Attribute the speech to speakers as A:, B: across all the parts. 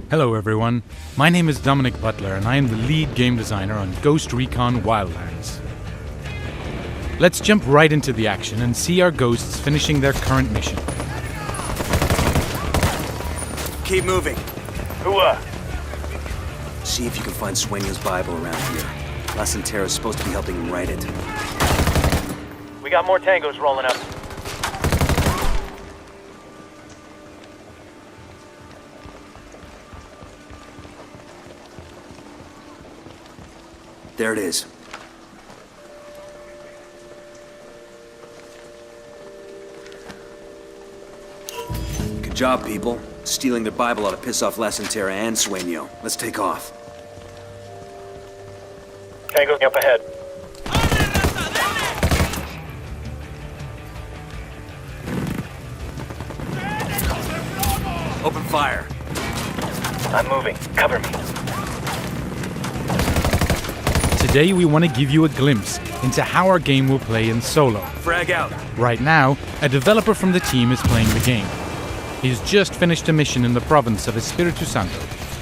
A: Hello everyone, my name is Dominic Butler and I am the lead game designer on Ghost Recon Wildlands. Let's jump right into the action and see our ghosts finishing their current mission.
B: Keep moving.
C: Whoa.
B: See if you can find Sueño's Bible around here. La Santera's supposed to be helping him write it.
C: We got more tangos rolling up.
B: There it is. Good job, people. Stealing their Bible ought to piss off La Santera and Sueño. Let's take off.
C: Tango's up ahead.
B: Open fire.
C: I'm moving. Cover me.
A: Today we want to give you a glimpse into how our game will play in solo.
B: Frag out.
A: Right now, a developer from the team is playing the game. He's just finished a mission in the province of Espiritu Santo,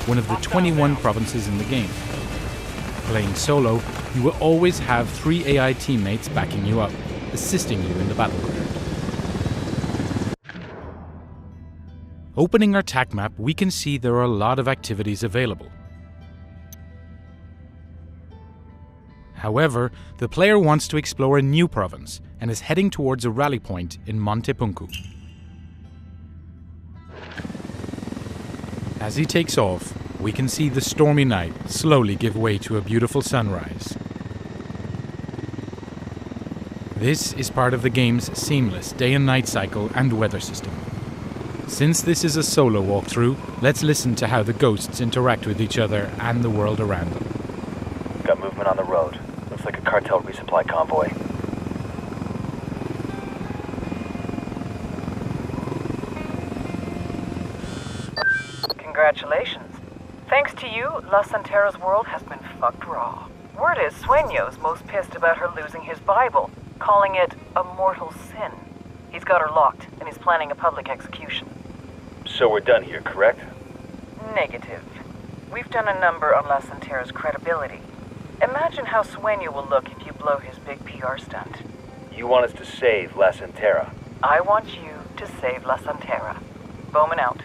A: one of the 21 provinces in the game. Playing solo, you will always have 3 AI teammates backing you up, assisting you in the battleground. Opening our TAC map, we can see there are a lot of activities available. However, the player wants to explore a new province and is heading towards a rally point in Monte Punku. As he takes off, we can see the stormy night slowly give way to a beautiful sunrise. This is part of the game's seamless day and night cycle and weather system. Since this is a solo walkthrough, let's listen to how the ghosts interact with each other and the world around them.
C: Got movement on the road. Looks like a cartel resupply convoy.
D: Congratulations. Thanks to you, La Santera's world has been fucked raw. Word is Sueño's most pissed about her losing his Bible, calling it a mortal sin. He's got her locked, and he's planning a public execution.
C: So we're done here, correct?
D: Negative. We've done a number on La Santera's credibility. Imagine how Sueño will look if you blow his big PR stunt.
C: You want us to save La Santera.
D: I want you to save La Santera. Bowman out.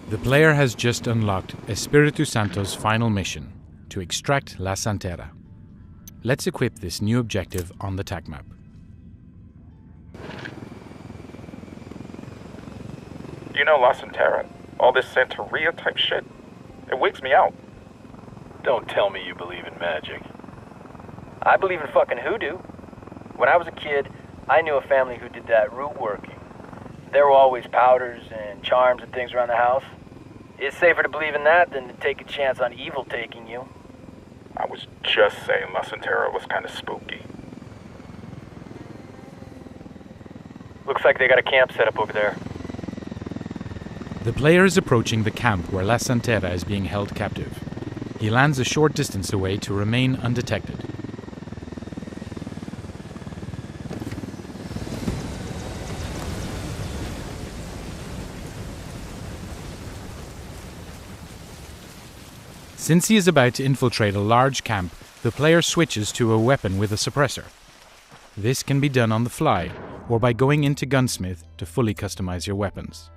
A: The player has just unlocked Espiritu Santo's final mission, to extract La Santera. Let's equip this new objective on the TAC map.
E: You know, La Santera, all this Santeria type shit, it wigs me out.
C: Don't tell me you believe in magic. I believe in fucking hoodoo. When I was a kid, I knew a family who did that root working. There were always powders and charms and things around the house. It's safer to believe in that than to take a chance on evil taking you.
E: I was just saying La Santera was kind of spooky.
C: Looks like they got a camp set up over there.
A: The player is approaching the camp where La Santera is being held captive. He lands a short distance away to remain undetected. Since he is about to infiltrate a large camp, the player switches to a weapon with a suppressor. This can be done on the fly, or by going into Gunsmith to fully customize your weapons.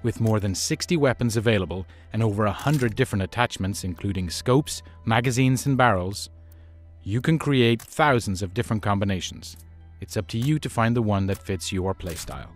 A: With more than 60 weapons available and over 100 different attachments including scopes, magazines and barrels, you can create thousands of different combinations. It's up to you to find the one that fits your playstyle.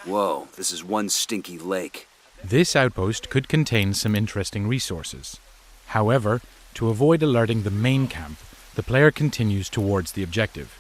B: Whoa, this is one stinky lake.
A: This outpost could contain some interesting resources. However, to avoid alerting the main camp, the player continues towards the objective.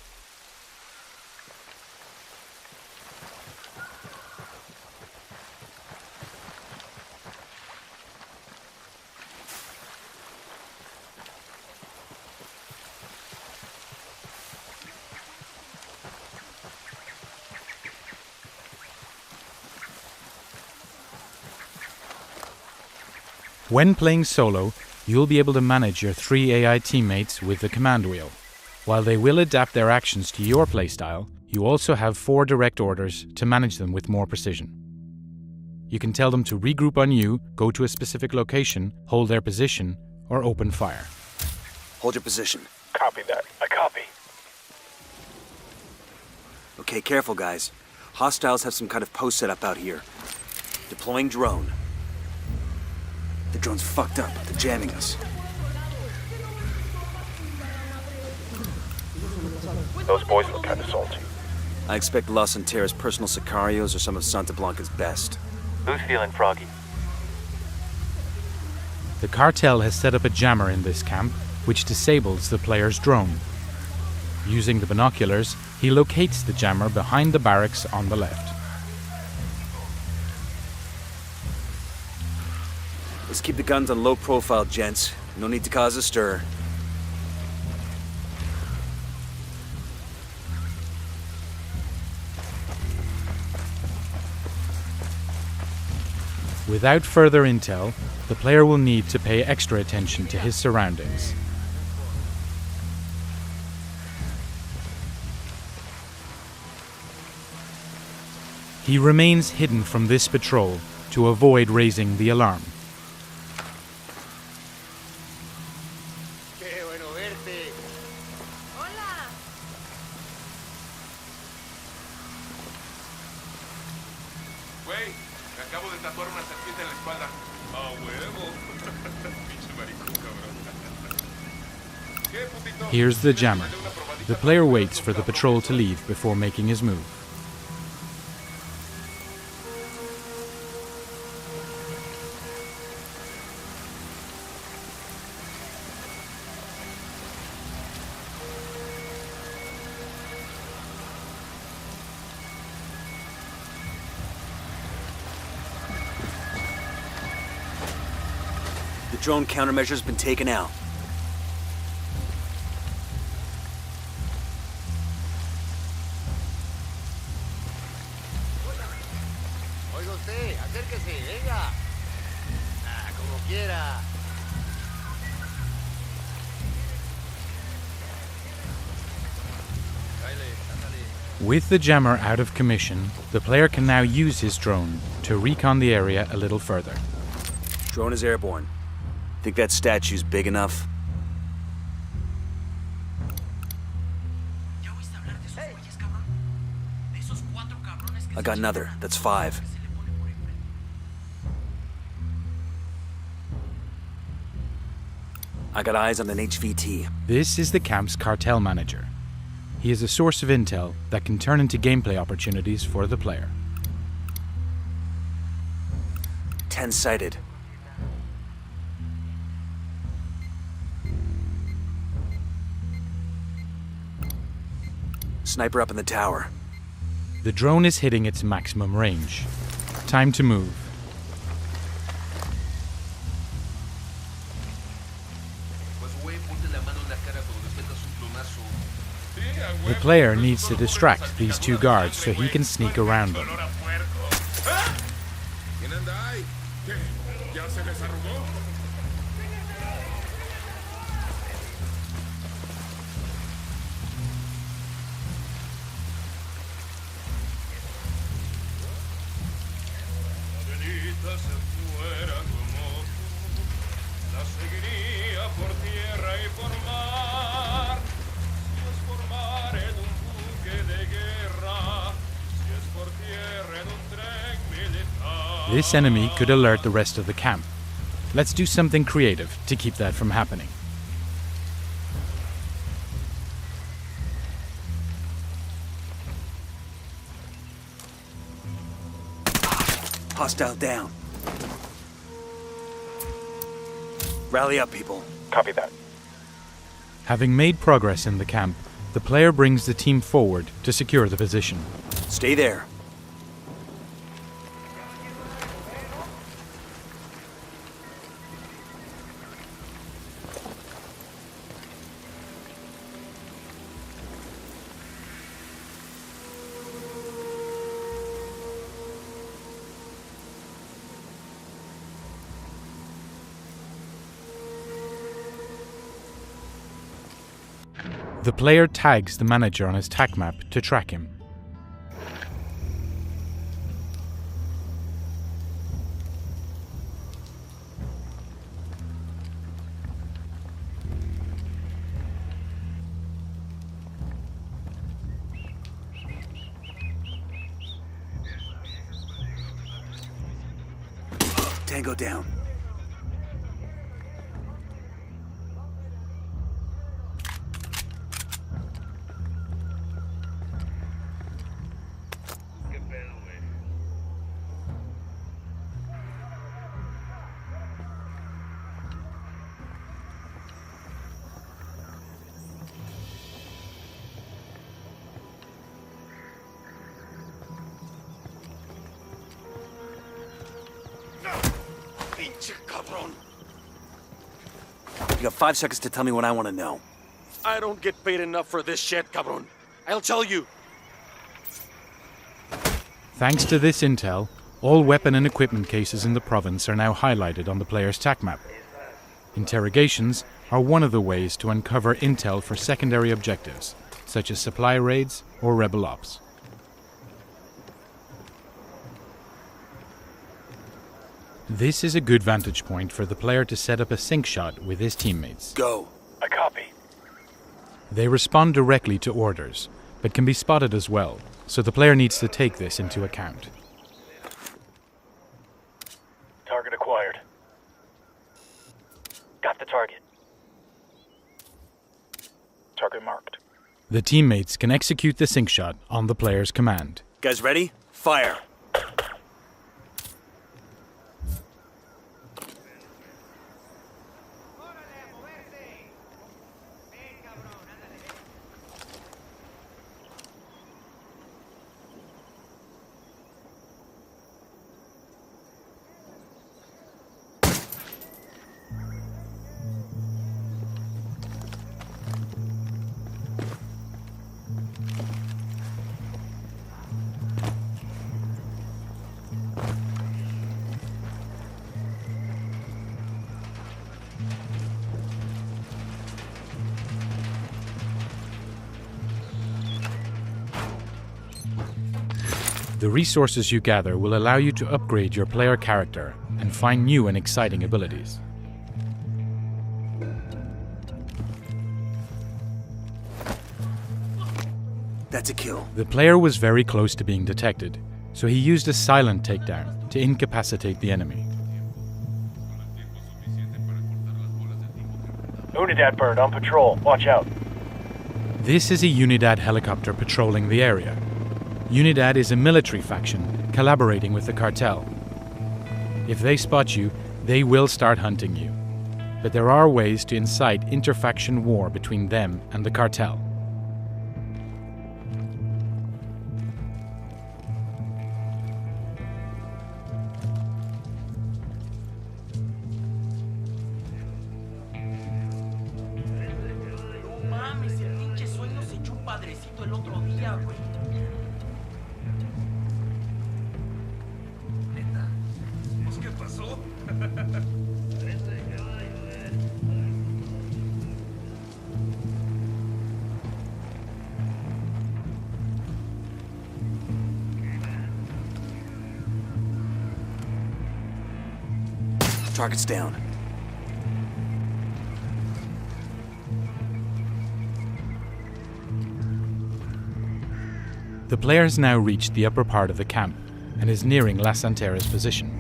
A: When playing solo, you'll be able to manage your 3 AI teammates with the command wheel. While they will adapt their actions to your playstyle, you also have 4 direct orders to manage them with more precision. You can tell them to regroup on you, go to a specific location, hold their position, or open fire.
B: Hold your position.
E: Copy that. I copy.
B: Okay, careful, guys. Hostiles have some kind of post set up out here. Deploying drone. The drone's fucked up. They're jamming us.
E: Those boys look kind of salty.
B: I expect Los Santeras' personal sicarios or some of Santa Blanca's best.
C: Who's feeling froggy?
A: The cartel has set up a jammer in this camp, which disables the player's drone. Using the binoculars, he locates the jammer behind the barracks on the left.
B: Let's keep the guns on low profile, gents. No need to cause a stir.
A: Without further intel, the player will need to pay extra attention to his surroundings. He remains hidden from this patrol to avoid raising the alarm. Here's the jammer. The player waits for the patrol to leave before making his move.
B: The drone countermeasure's been taken out.
A: With the jammer out of commission, the player can now use his drone to recon the area a little further.
B: Drone is airborne. Think that statue's big enough? I got another. That's 5. I got eyes on an HVT.
A: This is the camp's cartel manager. He is a source of intel that can turn into gameplay opportunities for the player.
B: 10-sighted. Sniper up in the tower.
A: The drone is hitting its maximum range. Time to move. The player needs to distract these 2 guards so he can sneak around them. This enemy could alert the rest of the camp. Let's do something creative to keep that from happening.
B: Hostile down. Rally up, people.
E: Copy that.
A: Having made progress in the camp, the player brings the team forward to secure the position.
B: Stay there.
A: The player tags the manager on his tac map to track him.
B: Tango down. You got 5 seconds to tell me what I want to know.
F: I don't get paid enough for this shit, cabron. I'll tell you.
A: Thanks to this intel, all weapon and equipment cases in the province are now highlighted on the player's tac map. Interrogations are one of the ways to uncover intel for secondary objectives, such as supply raids or rebel ops. This is a good vantage point for the player to set up a sync shot with his teammates.
B: Go.
C: I copy.
A: They respond directly to orders, but can be spotted as well, so the player needs to take this into account.
C: Target acquired. Got the target.
E: Target marked.
A: The teammates can execute the sync shot on the player's command.
B: Guys ready? Fire. The resources you gather will allow you to upgrade your player character and find new and exciting abilities. That's a kill.
A: The player was very close to being detected, so he used a silent takedown to incapacitate the enemy.
C: Unidad bird on patrol. Watch out.
A: This is a Unidad helicopter patrolling the area. Unidad is a military faction collaborating with the cartel. If they spot you, they will start hunting you. But there are ways to incite interfaction war between them and the cartel.
B: Target's down.
A: The player has now reached the upper part of the camp and is nearing La Santera's position.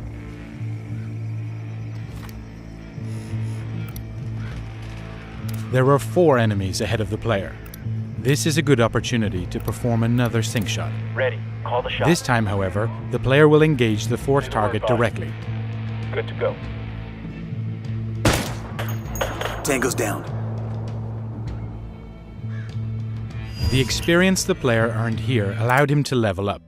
A: There are 4 enemies ahead of the player. This is a good opportunity to perform another sync shot.
C: Ready. Call the shot.
A: This time, however, the player will engage the 4th target directly.
C: Good to go.
B: Tango's down.
A: The experience the player earned here allowed him to level up.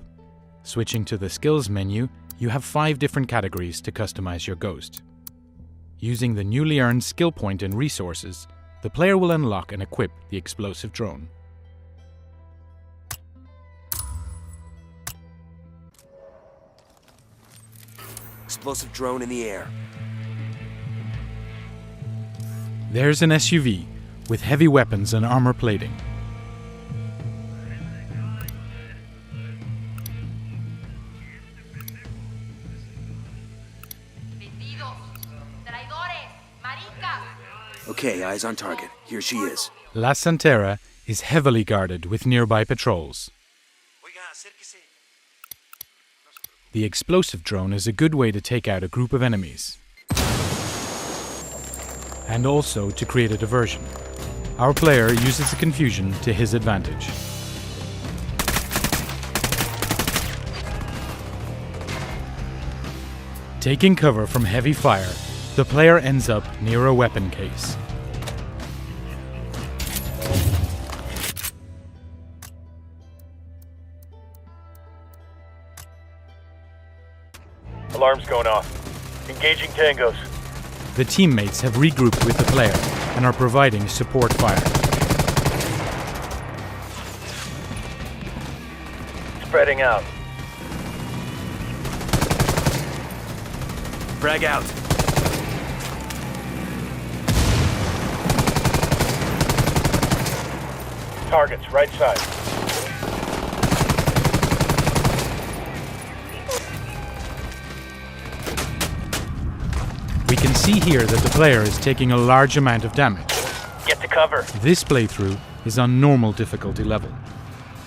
A: Switching to the skills menu, you have 5 different categories to customize your ghost. Using the newly earned skill point and resources, the player will unlock and equip the explosive drone.
B: Explosive drone in the air.
A: There's an SUV with heavy weapons and armor plating.
B: Okay, eyes on target. Here she is.
A: La Santera is heavily guarded with nearby patrols. The explosive drone is a good way to take out a group of enemies. And also to create a diversion. Our player uses the confusion to his advantage. Taking cover from heavy fire, the player ends up near a weapon case.
C: Alarm's going off. Engaging tangos.
A: The teammates have regrouped with the player and are providing support fire.
C: Spreading out.
B: Frag out.
C: Targets, right side.
A: We can see here that the player is taking a large amount of damage.
C: Get to cover.
A: This playthrough is on normal difficulty level.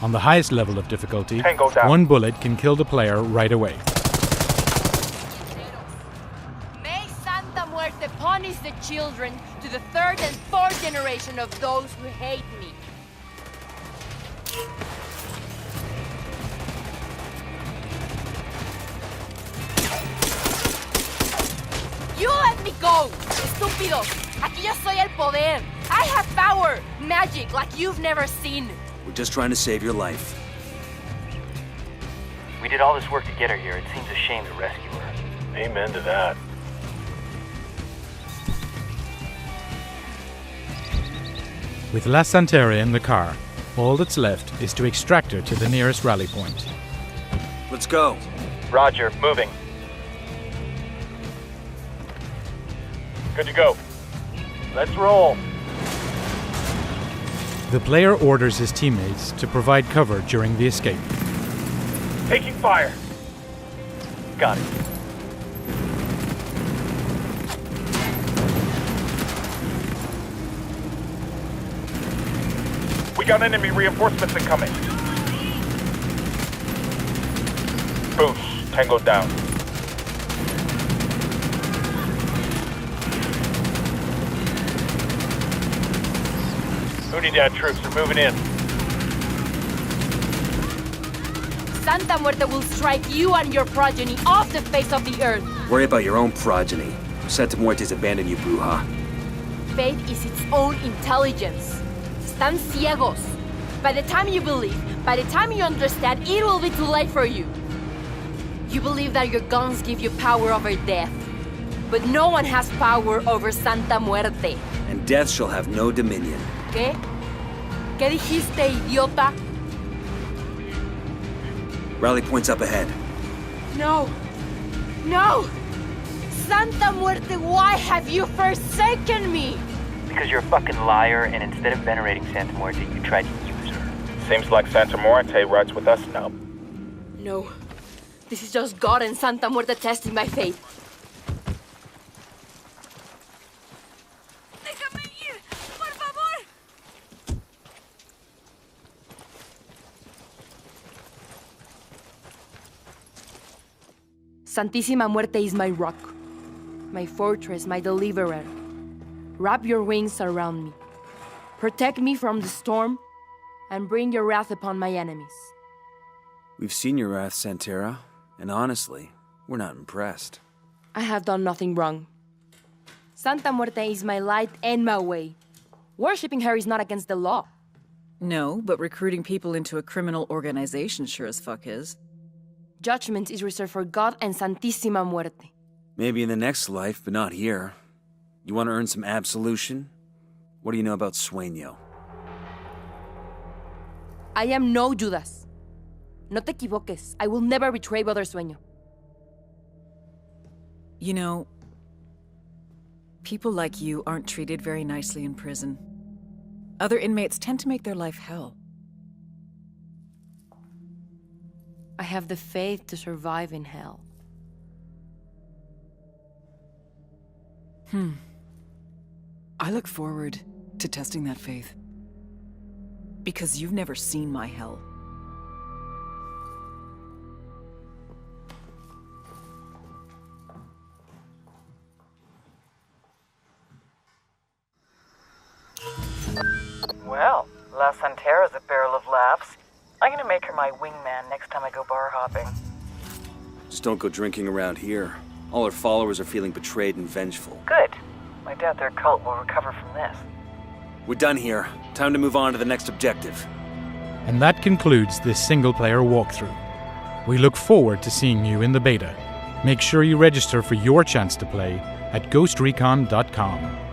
A: On the highest level of difficulty,
E: Tango down.
A: one bullet can kill the player right away.
G: May Santa Muerte punish the children to the third and fourth generation of those who hate me. You let me go, estúpidos. Aquí yo soy el poder. I have power, magic like you've never seen.
B: We're just trying to save your life.
C: We did all this work to get her here. It seems a shame to rescue her. Amen to that.
A: With La Santera in the car, all that's left is to extract her to the nearest rally point.
B: Let's go.
C: Roger, moving. Good to go. Let's roll.
A: The player orders his teammates to provide cover during the escape.
E: Taking fire.
C: Got it.
E: We got enemy reinforcements incoming. Boosh. Tango down.
C: Unidad troops are moving in.
G: Santa Muerte will strike you and your progeny off the face of the earth.
B: Worry about your own progeny. Santa Muerte's abandoned you, Bruja.
G: Faith is its own intelligence. Están ciegos. By the time you believe, by the time you understand, it will be too late for you. You believe that your guns give you power over death. But no one has power over Santa Muerte.
B: And death shall have no dominion.
G: ¿Qué? ¿Qué dijiste, idiota?
B: Rally point's up ahead.
G: No. No! Santa Muerte, why have you forsaken me?
C: Because you're a fucking liar, and instead of venerating Santa Muerte, you tried to use her.
E: Seems like Santa Muerte rides with us now.
G: No. This is just God and Santa Muerte testing my faith. Déjame ir, por favor. Santísima Muerte is my rock, my fortress, my deliverer. Wrap your wings around me. Protect me from the storm, and bring your wrath upon my enemies.
B: We've seen your wrath, Santera, and honestly, we're not impressed.
G: I have done nothing wrong. Santa Muerte is my light and my way. Worshipping her is not against the law.
H: No, but recruiting people into a criminal organization sure as fuck is.
G: Judgment is reserved for God and Santísima Muerte.
B: Maybe in the next life, but not here. You want to earn some absolution? What do you know about Sueño?
G: I am no Judas. No te equivoques. I will never betray Brother Sueño.
H: You know, people like you aren't treated very nicely in prison. Other inmates tend to make their life hell.
G: I have the faith to survive in hell.
H: I look forward to testing that faith. Because you've never seen my hell.
D: Well, La Santera's a barrel of laughs. I'm gonna make her my wingman next time I go bar hopping.
B: Just don't go drinking around here. All her followers are feeling betrayed and vengeful.
D: Good. I doubt their cult will recover from this.
B: We're done here. Time to move on to the next objective.
A: And that concludes this single-player walkthrough. We look forward to seeing you in the beta. Make sure you register for your chance to play at GhostRecon.com.